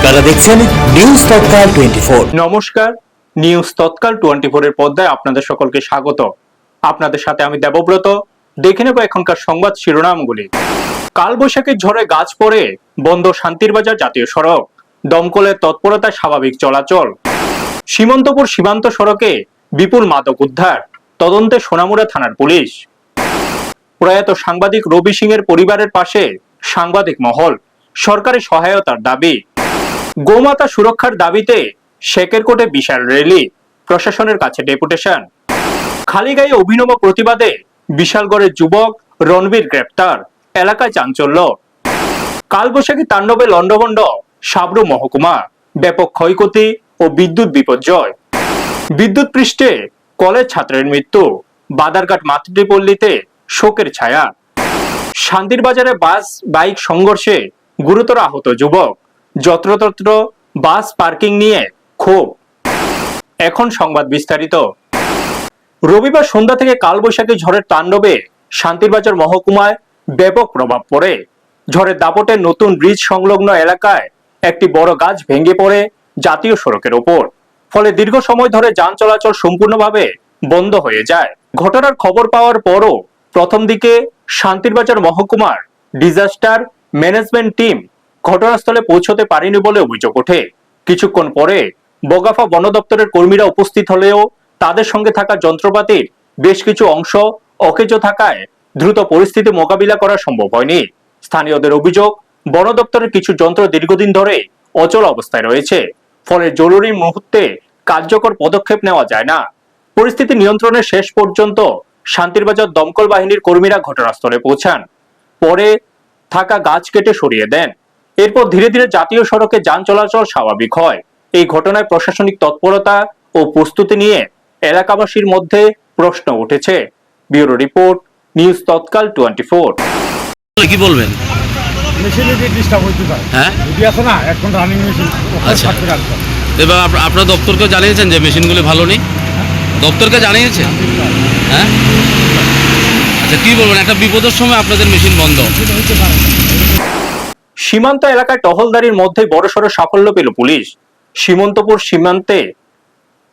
আপনারা দেখছেন নিউজ তৎকাল 24। নমস্কার, নিউজ তৎকাল 24 এর পর্দায় আপনাদের সকলকে স্বাগত। আপনাদের সাথে আমি দেবব্রত। দেখে নেব এখনকার সংবাদ শিরোনামগুলি। কালবৈশাখীর ঝড়ে গাছ পড়ে বন্ধ শান্তিরবাজার জাতীয় সড়ক, দমকলের তৎপরতায় স্বাভাবিক চলাচল। সীমন্তপুর সীমান্ত সড়কে বিপুল মাদক উদ্ধার, তদন্তে সোনামুড়া থানার পুলিশ। প্রয়াত সাংবাদিক রবি সিং এর পরিবারের পাশে সাংবাদিক মহল, সরকারি সহায়তার দাবি। গোমাতা সুরক্ষার দাবিতে শেকেরকোটে বিশাল র্যালি, প্রশাসনের কাছে ডেপুটেশন। খালিগায়ে অভিনব প্রতিবাদে বিশালগড়ের যুবক রণবীর গ্রেপ্তার, এলাকায় চাঞ্চল্য। কালবৈশাখী তাণ্ডবে লন্ডভন্ড সাবরু মহকুমা, ব্যাপক ক্ষয়ক্ষতি ও বিদ্যুৎ বিপর্যয়। বিদ্যুৎ পৃষ্ঠে কলেজ ছাত্রের মৃত্যু, বাদারঘাট মাতৃপল্লীতে শোকের ছায়া। শান্তির বাজারে বাস বাইক সংঘর্ষে গুরুতর আহত যুবক, যত্রতত্র বাস পার্কিং নিয়ে ক্ষোভ। এখন সংবাদ বিস্তারিত। রবিবার সন্ধ্যা থেকে কালবৈশাখী ঝড়ের তাণ্ডবে শান্তিরবাজার মহকুমায় ব্যাপক প্রভাব পড়ে। ঝড়ের দাপটে নতুন ব্রিজ সংলগ্ন এলাকায় একটি বড় গাছ ভেঙে পড়ে জাতীয় সড়কের ওপর। ফলে দীর্ঘ সময় ধরে যান চলাচল সম্পূর্ণভাবে বন্ধ হয়ে যায়। ঘটনার খবর পাওয়ার পরও প্রথম দিকে শান্তিরবাজার মহকুমার ডিজাস্টার ম্যানেজমেন্ট টিম ঘটনাস্থলে পৌঁছতে পারেনি বলে অভিযোগ ওঠে। কিছুক্ষণ পরে বগাফা বন দপ্তরের কর্মীরা উপস্থিত হলেও তাদের সঙ্গে থাকা যন্ত্রপাতির বেশ কিছু অংশ অকেজো থাকায় দ্রুত পরিস্থিতি মোকাবিলা করা সম্ভব হয়নি। স্থানীয়দের অভিযোগ, বন দপ্তরের কিছু যন্ত্র দীর্ঘদিন ধরে অচল অবস্থায় রয়েছে, ফলে জরুরি মুহূর্তে কার্যকর পদক্ষেপ নেওয়া যায় না। পরিস্থিতি নিয়ন্ত্রণের শেষ পর্যন্ত শান্তিরবাজার দমকল বাহিনীর কর্মীরা ঘটনাস্থলে পৌঁছান, পরে থাকা গাছ কেটে সরিয়ে দেন। এরপর ধীরে ধীরে জাতীয় সড়কে যান চলাচল স্বাভাবিক হয়। এই ঘটনায় প্রশাসনিক তৎপরতা ও প্রস্তুতি নিয়ে এলাকাবাসীর মধ্যে প্রশ্ন উঠেছে। ব্যুরো রিপোর্ট, নিউজ তৎকাল 24। কি বলবেন? মেশিনে যে ডিস্টার্ব হইতে পারে, হ্যাঁ, যদি আছে না এখন রানিং মেশিন আচ্ছা। এবার আপনার দপ্তরকে জানিয়েছেন যে মেশিনগুলি ভালো নেই? দপ্তরকে জানিয়েছেন? হ্যাঁ, আচ্ছা, কি বলবেন, একটা বিপদের সময় আপনাদের মেশিন বন্ধ। সীমান্ত এলাকায় টহলদারির মধ্যে বড়সড় সাফল্য পেল পুলিশ। সীমন্তপুর সীমান্তে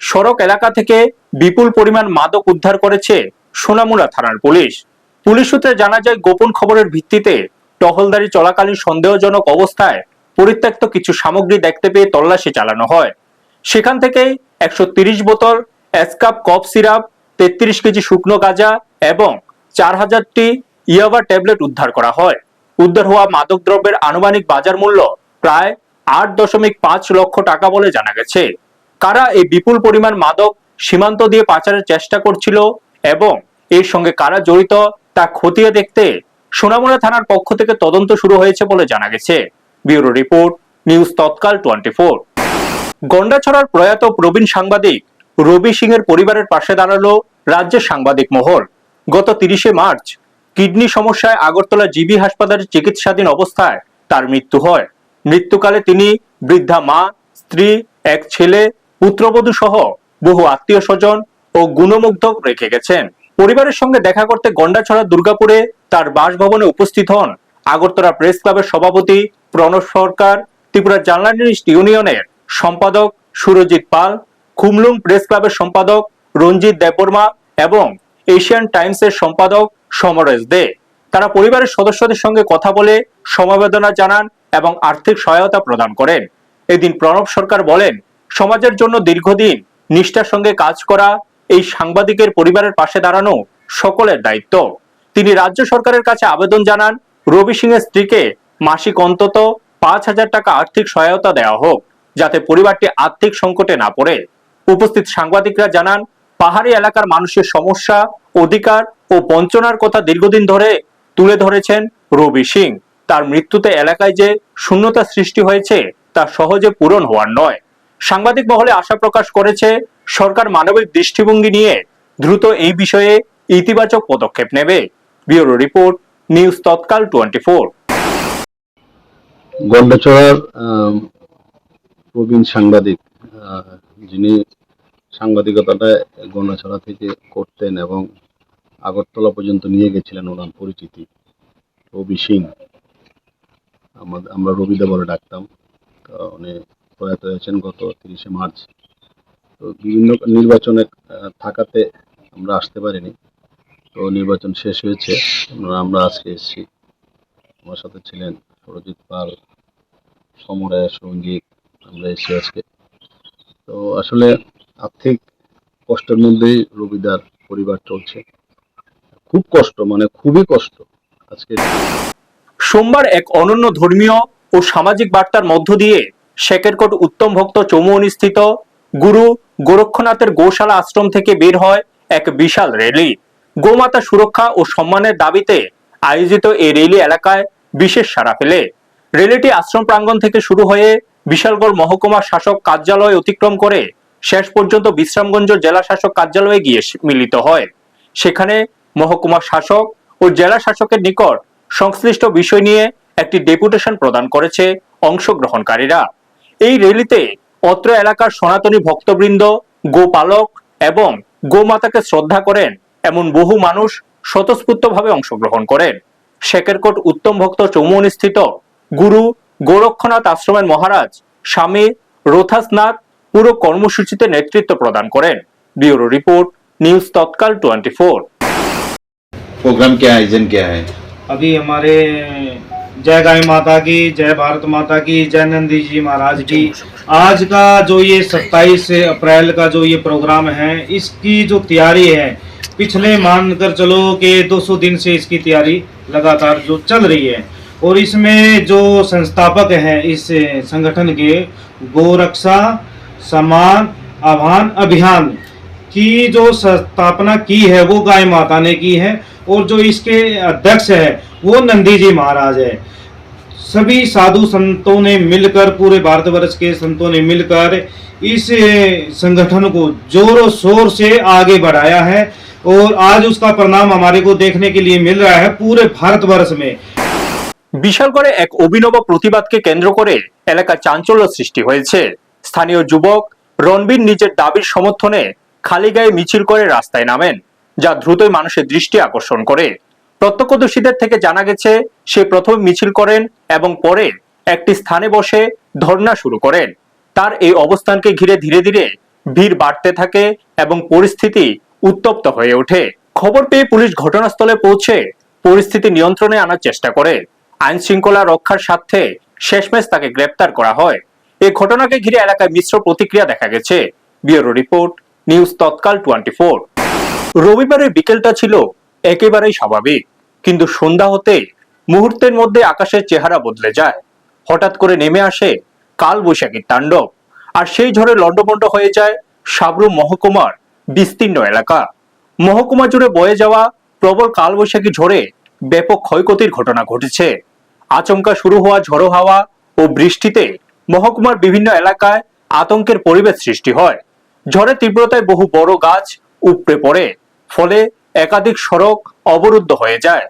সড়ক এলাকা থেকে বিপুল পরিমাণ মাদক উদ্ধার করেছে সোনামুড়া থানার পুলিশ। পুলিশ সূত্রে জানা যায়, গোপন খবরের ভিত্তিতে টহলদারি চলাকালীন সন্দেহজনক অবস্থায় পরিত্যক্ত কিছু সামগ্রী দেখতে পেয়ে তল্লাশি চালানো হয়। সেখান থেকে 130 বোতল এসকাপ কফ সিরাপ, 33 কেজি শুকনো গাঁজা এবং 4000টি ইয়াবা ট্যাবলেট উদ্ধার করা হয়। উদ্ধার হওয়া মাদক দ্রব্যের আনুমানিক বাজার মূল্য প্রায় 8.5 লক্ষ টাকা বলে জানা গেছে। কারা এই বিপুল পরিমাণ মাদক সীমান্ত দিয়ে পাচারের চেষ্টা করছিল এবং এর সঙ্গে কারা জড়িত তা খতিয়ে দেখতে সোনামুড়া থানার পক্ষ থেকে তদন্ত শুরু হয়েছে বলে জানা গেছে। ব্যুরো রিপোর্ট, নিউজ তৎকাল 24। গন্ডাছড়ার প্রয়াত প্রবীণ সাংবাদিক রবি সিং এর পরিবারের পাশে দাঁড়ালো রাজ্যের সাংবাদিক মহল। গত 30শে মার্চ কিডনি সমস্যায় আগরতলা জিবি হাসপাতালে চিকিৎসাধীন অবস্থায় তার মৃত্যু হয়। মৃত্যুকালে তিনি বৃদ্ধা মা, স্ত্রী, এক ছেলে, পুত্রবধূ সহ বহু আত্মীয় স্বজন ও গুণমুগ্ধ রেখে গেছেন। পরিবারের সঙ্গে দেখা করতে গন্ডাছড়া দুর্গাপুরে তার বাসভবনে উপস্থিত হন আগরতলা প্রেস ক্লাবের সভাপতি প্রণব সরকার, ত্রিপুরা জার্নালিস্ট ইউনিয়নের সম্পাদক সুরজিৎ পাল, খুমলুং প্রেস ক্লাবের সম্পাদক রঞ্জিত দেববর্মা এবং এশিয়ান টাইমসের সম্পাদক সমরেশ দে। তারা পরিবারের সদস্যদের সঙ্গে কথা বলে সমবেদনা জানান এবং আর্থিক সহায়তা প্রদান করেন। এদিন প্রণব সরকার বলেন, সমাজের জন্য দীর্ঘদিন নিষ্ঠার সঙ্গে কাজ করা এই সাংবাদিকের পরিবারের পাশে দাঁড়ানো সকলের দায়িত্ব। তিনি রাজ্য সরকারের কাছে আবেদন জানান, রবি সিং এর স্ত্রীকে মাসিক অন্তত 5000 টাকা আর্থিক সহায়তা দেওয়া হোক, যাতে পরিবারটি আর্থিক সংকটে না পড়ে। উপস্থিত সাংবাদিকরা জানান, পাহাড়ি এলাকার মানুষের সমস্যা, অধিকার ও বঞ্চনার কথা দীর্ঘদিন ধরে তুলে ধরেছেন রবি সিং। তার মৃত্যুতে এলাকায় যে শূন্যতা সৃষ্টি হয়েছে তা সহজে পূরণ হওয়ার নয়। সাংবাদিক মহলে আশা প্রকাশ করেছে, সরকার মানবিক দৃষ্টিভঙ্গি নিয়ে দ্রুত এই বিষয়ে ইতিবাচক পদক্ষেপ নেবে। ব্যুরো রিপোর্ট, নিউজ তৎকাল 24। গন্ডাছড়ার প্রবীণ সাংবাদিক, যিনি সাংবাদিকতাটা গন্ডাছড়া থেকে করতেন এবং আগরতলা পর্যন্ত নিয়ে গেছিলেন ওনার পরিচিতি, রবি সিং, আমরা রবিদা বলে ডাকতাম। তো উনি প্রয়াত হয়েছেন গত 30শে মার্চ। তো বিভিন্ন নির্বাচনে থাকাতে আমরা আসতে পারিনি। তো নির্বাচন শেষ হয়েছে, আমরা আজকে এসেছি। আমার সাথে ছিলেন সরজিৎ পাল, সমরে, সঞ্জিত, আমরা এসেছি আজকে। তো আসলে আর্থিক কষ্টের মধ্যেই রবিদার পরিবার চলছে। খুব কষ্ট, মানে খুবই কষ্ট আজকে। সোমবার এক অনন্য ধর্মীয় ও সামাজিক বার্তার মধ্য দিয়ে শেকেরকোট উত্তম ভক্ত চৌমুহনী স্থিত গুরু গোরক্ষনাথের গোশালা আশ্রম থেকে বের হয় এক বিশাল র্যালি। গোমাতা সুরক্ষা ও সম্মানের দাবিতে আয়োজিত এই র্যালি এলাকায় বিশেষ সাড়া ফেলে। র্যালিটি আশ্রম প্রাঙ্গণ থেকে শুরু হয়ে বিশালগড় মহকুমা শাসক কার্যালয় অতিক্রম করে শেষ পর্যন্ত বিশ্রামগঞ্জ জেলা শাসক কার্যালয়ে গিয়ে মিলিত হয়। সেখানে মহকুমা শাসক ও জেলা শাসকের নিকট সংশ্লিষ্ট বিষয় নিয়ে একটি ডেপুটেশন প্রদান করেছে অংশগ্রহণকারীরা। এই র্যালিতে অত্র এলাকার সনাতনী ভক্তবৃন্দ, গোপালক এবং গোমাতাকে শ্রদ্ধা করেন এমন বহু মানুষ স্বতঃস্ফূর্তভাবে অংশগ্রহণ করেন। শেকেরকোট উত্তম ভক্ত চৌমুহনী স্থিত গুরু গোরক্ষনাথ আশ্রমের মহারাজ স্বামী রোথাসনাথ পুরো কর্মসূচিতে নেতৃত্ব প্রদান করেন। ব্যুরো রিপোর্ট, নিউজ তৎকাল 24। प्रोग्राम क्या आयोजन क्या है? अभी हमारे जय गाय माता की, जय भारत माता की, जय नंदी जी महाराज की। आज का जो ये 27 अप्रैल का जो ये प्रोग्राम है, इसकी जो तैयारी है पिछले मानकर चलो कि 200 दिन से इसकी तैयारी लगातार जो चल रही है। और इसमें जो संस्थापक हैं इस संगठन के, गोरक्षा समान आह्वान अभियान की जो स्थापना की है वो गाय माता ने की है। और जो इसके अध्यक्ष है वो नंदी जी महाराज है। सभी साधु संतों ने मिलकर, पूरे भारतवर्ष के संतों ने मिलकर इस संगठन को जोरों शोर से आगे बढ़ाया है। और आज उसका परिणाम हमारे को देखने के लिए मिल रहा है पूरे भारतवर्ष में। বিশালগড়ে এক অভিনব প্রতিবাদকে কেন্দ্র করে এলাকায় চাঞ্চল্য সৃষ্টি হয়েছে। স্থানীয় যুবক রণবীর নিজের দাবির সমর্থনে খালি গায়ে মিছিল করে রাস্তায় নামেন, যা দ্রুতই মানুষের দৃষ্টি আকর্ষণ করে। প্রত্যক্ষদর্শীদের থেকে জানা গেছে সে প্রথমে মিছিল করেন এবং পরে একটি স্থানে বসে ধর্ণা শুরু করেন। তার এই অবস্থানকে ঘিরে ধীরে ধীরে ভিড় বাড়তে থাকে এবং পরিস্থিতি উত্তপ্ত হয়ে ওঠে। খবর পেয়ে পুলিশ ঘটনাস্থলে পৌঁছে পরিস্থিতি নিয়ন্ত্রণে আনার চেষ্টা করে। আইন শৃঙ্খলা রক্ষার স্বার্থে শেষমেশ তাকে গ্রেপ্তার করা হয়। এই ঘটনাকে ঘিরে এলাকায় মিশ্র প্রতিক্রিয়া দেখা গেছে। ব্যুরো রিপোর্ট, নিউজ তৎকাল 24। রবিবারের বিকেলটা ছিল একেবারেই স্বাভাবিক, কিন্তু সন্ধ্যা হতে মুহূর্তের মধ্যে আকাশের চেহারা বদলে যায়। হঠাৎ করে নেমে আসে কাল বৈশাখীর তাণ্ডব, আর সেই ঝড়ে লণ্ডভণ্ড হয়ে যায় সাবরুম মহকুমার বিস্তীর্ণ এলাকা। মহকুমা জুড়ে বয়ে যাওয়া প্রবল কালবৈশাখী ঝড়ে ব্যাপক ক্ষয়ক্ষতির ঘটনা ঘটেছে। আচমকা শুরু হওয়া ঝড়ো হাওয়া ও বৃষ্টিতে মহকুমার বিভিন্ন এলাকায় আতঙ্কের পরিবেশ সৃষ্টি হয়। ঝড়ের তীব্রতায় বহু বড় গাছ উপড়ে পড়ে, ফলে একাধিক সড়ক অবরুদ্ধ হয়ে যায়।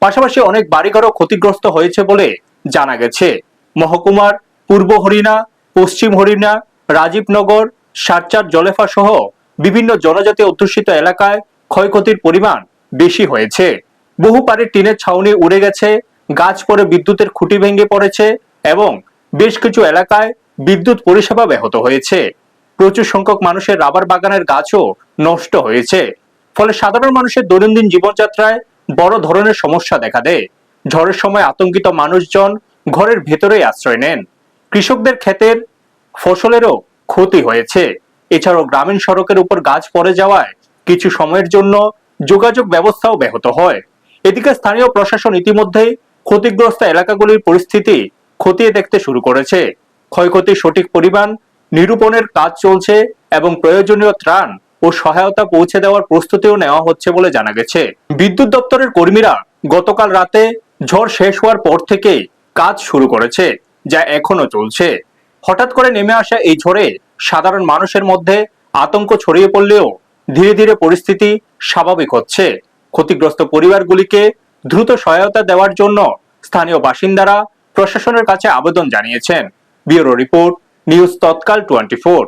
পাশাপাশি অনেক বাড়িঘরও ক্ষতিগ্রস্ত হয়েছে বলে জানা গেছে। মহকুমার পূর্ব হরিণা, পশ্চিম হরিণা, রাজীবনগর, সারচার, জলেফা সহ বিভিন্ন জনজাতি অধ্যুষিত এলাকায় ক্ষয়ক্ষতির পরিমাণ বেশি হয়েছে। বহু বাড়ির টিনের ছাউনি উড়ে গেছে, গাছ পড়ে বিদ্যুতের খুঁটি ভেঙে পড়েছে এবং বেশ কিছু এলাকায় বিদ্যুৎ পরিষেবা ব্যাহত হয়েছে। প্রচুর সংখ্যক মানুষের রাবার বাগানের গাছও নষ্ট হয়েছে। ফলে সাধারণ মানুষের দৈনন্দিন জীবনযাত্রায় বড় ধরনের সমস্যা দেখা দেয়। ঝড়ের সময় আতঙ্কিত মানুষজন ঘরের ভেতরেই আশ্রয় নেন। কৃষকদের ক্ষেতের ফসলেরও ক্ষতি হয়েছে। এছাড়াও গ্রামীণ সড়কের উপর গাছ পড়ে যাওয়ায় কিছু সময়ের জন্য যোগাযোগ ব্যবস্থাও ব্যাহত হয়। এদিকে স্থানীয় প্রশাসন ইতিমধ্যেই ক্ষতিগ্রস্ত এলাকাগুলির পরিস্থিতি খতিয়ে দেখতে শুরু করেছে। ক্ষয়ক্ষতির সঠিক পরিমাণ নিরূপণের কাজ চলছে এবং প্রয়োজনীয় ত্রাণ ও সহায়তা পৌঁছে দেওয়ার প্রস্তুতিও নেওয়া হচ্ছে বলে জানা গেছে। বিদ্যুৎ দপ্তরের কর্মীরা গতকাল রাতে ঝড় শেষ হওয়ার পর থেকে কাজ শুরু করেছে, যা এখনো চলছে। হঠাৎ করে নেমে আসা এই ঝড়ে সাধারণ মানুষের মধ্যে আতঙ্ক ছড়িয়ে পড়লেও ধীরে ধীরে পরিস্থিতি স্বাভাবিক হচ্ছে। ক্ষতিগ্রস্ত পরিবারগুলিকে দ্রুত সহায়তা দেওয়ার জন্য স্থানীয় বাসিন্দারা প্রশাসনের কাছে আবেদন জানিয়েছেন। ব্যুরো রিপোর্ট, নিউজ তৎকাল 24।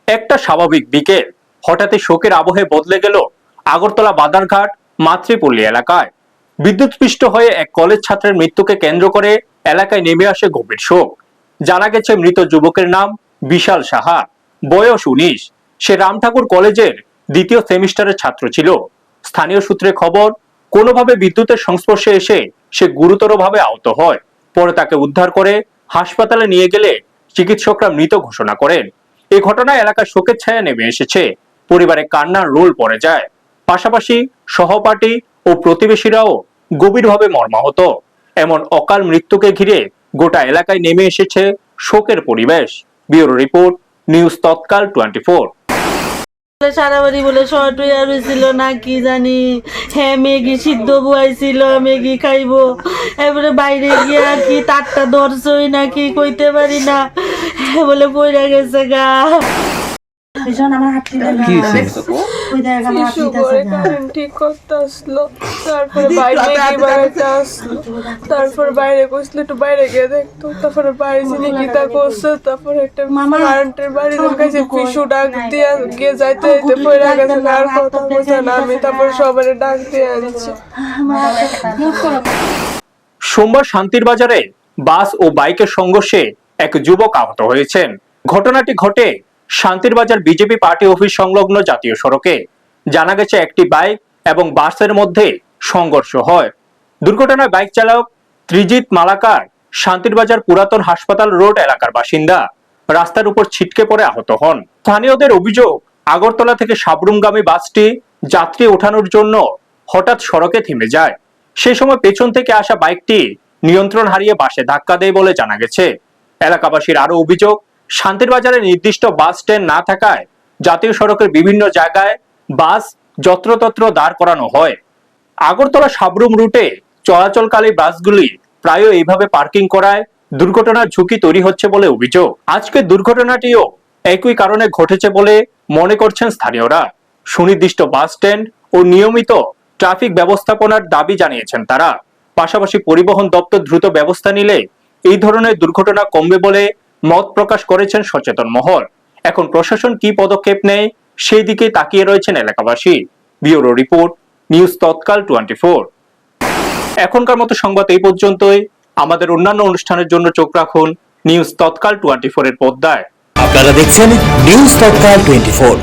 একটা স্বাভাবিক বিকেল হঠাৎই শোকের আবহে বদলে গেল আগরতলা বাদারঘাট মাতৃপল্লী এলাকায়। বিদ্যুৎস্পৃষ্ট হয়ে এক কলেজ ছাত্রের মৃত্যুকে কেন্দ্র করে এলাকায় নেমে আসে গভীর শোক। জানা গেছে মৃত যুবকের নাম বিশাল সাহা, বয়স 19। সে রামঠাকুর কলেজের দ্বিতীয় সেমিস্টারের ছাত্র ছিল। স্থানীয় সূত্রে খবর, কোনোভাবে বিদ্যুতের সংস্পর্শে এসে সে গুরুতরভাবে আহত হয়। পরে তাকে উদ্ধার করে হাসপাতালে নিয়ে গেলে চিকিৎসকরা মৃত ঘোষণা করেন। এই ঘটনায় এলাকার শোকের ছায়া নেমে এসেছে। পরিবারে কান্নার রোল পড়ে যায়। পাশাপাশি সহপাঠী ও প্রতিবেশীরাও গভীরভাবে মর্মাহত। এমন অকাল মৃত্যুকে ঘিরে গোটা এলাকায় নেমে এসেছে শোকের পরিবেশ। ব্যুরো রিপোর্ট, নিউজ তৎকাল 24। সারা বাড়ি বলে শর্ট হয়ে রয়েছিল না কি জানি, হ্যাঁ ম্যাগি সিদ্ধ বুয়াইছিল, ম্যাগি খাইবো, এবারে বাইরে গিয়ে আর কি তারটা ধরছই নাকি কইতে পারি না, বলে পইরা গেছে গা। ঠিক করতে আসলো, তারপরে তারপরে বাইরে কইছিল একটু বাইরে গিয়ে দেখতো, তারপরে বাইরে যিনি গীতা করছে, তারপরে একটা কারেন্টের বাড়ি কাছে পিছু ডাক দিয়ে গিয়ে যাইতে যাইতে পড়ে গেছে, আর কথা বলছে না। আমি তারপরে সবাই ডাক দিয়ে আনছি। সোমবার শান্তির বাজারে বাস ও বাইকের সংঘর্ষে এক যুবক আহত হয়েছেন। ঘটনাটি ঘটে শান্তির বাজার বিজেপি পার্টি অফিস সংলগ্ন জাতীয় সড়কে। জানা গেছে একটি বাইক এবং বাসের মধ্যে সংঘর্ষ হয়। দুর্ঘটনায় বাইক চালক ত্রিজিৎ মালাকার শান্তির বাজার পুরাতন হাসপাতাল রোড এলাকার বাসিন্দা। রাস্তার উপর ছিটকে পড়ে আহত হন। স্থানীয়দের অভিযোগ, আগরতলা থেকে সাবরুমগামী বাসটি যাত্রী ওঠানোর জন্য হঠাৎ সড়কে থেমে যায়। সেই সময় পেছন থেকে আসা বাইকটি নিয়ন্ত্রণ হারিয়ে বাসে ধাক্কা দেয় বলে জানা গেছে। এলাকাবাসীর আরো অভিযোগ, শান্তির বাজারে নির্দিষ্ট বাস স্ট্যান্ড না থাকায় জাতীয় সড়কের বিভিন্ন জায়গায় বাস যত্রতত্র দাঁড় করানো হয়। আগরতলা সাবরুম রুটে চলাচলকারী বাসগুলি প্রায় এইভাবে পার্কিং করায় দুর্ঘটনার ঝুঁকি তৈরি হচ্ছে বলে অভিযোগ। আজকের দুর্ঘটনাটিও একই কারণে ঘটেছে বলে মনে করছেন স্থানীয়রা। সুনির্দিষ্ট বাস স্ট্যান্ড ও নিয়মিত ট্রাফিক ব্যবস্থাপনার দাবি জানিয়েছেন তারা। পাশাপাশি পরিবহন দপ্তর দ্রুত ব্যবস্থা নিলে এই ধরনের দুর্ঘটনা কমবে বলে মত প্রকাশ করেছেন সচেতন মহল। এখন প্রশাসন কি পদক্ষেপ নেয় সেই দিকে তাকিয়ে রয়েছেন এলাকাবাসী। ব্যুরো রিপোর্ট, নিউজ তৎকাল 24। এখনকার মতো সংবাদ এই পর্যন্তই। আমাদের অন্যান্য অনুষ্ঠানের জন্য চোখ রাখুন নিউজ তৎকাল 24 এর পর্দায়। আপনারা দেখছেন নিউজ তৎকাল 24।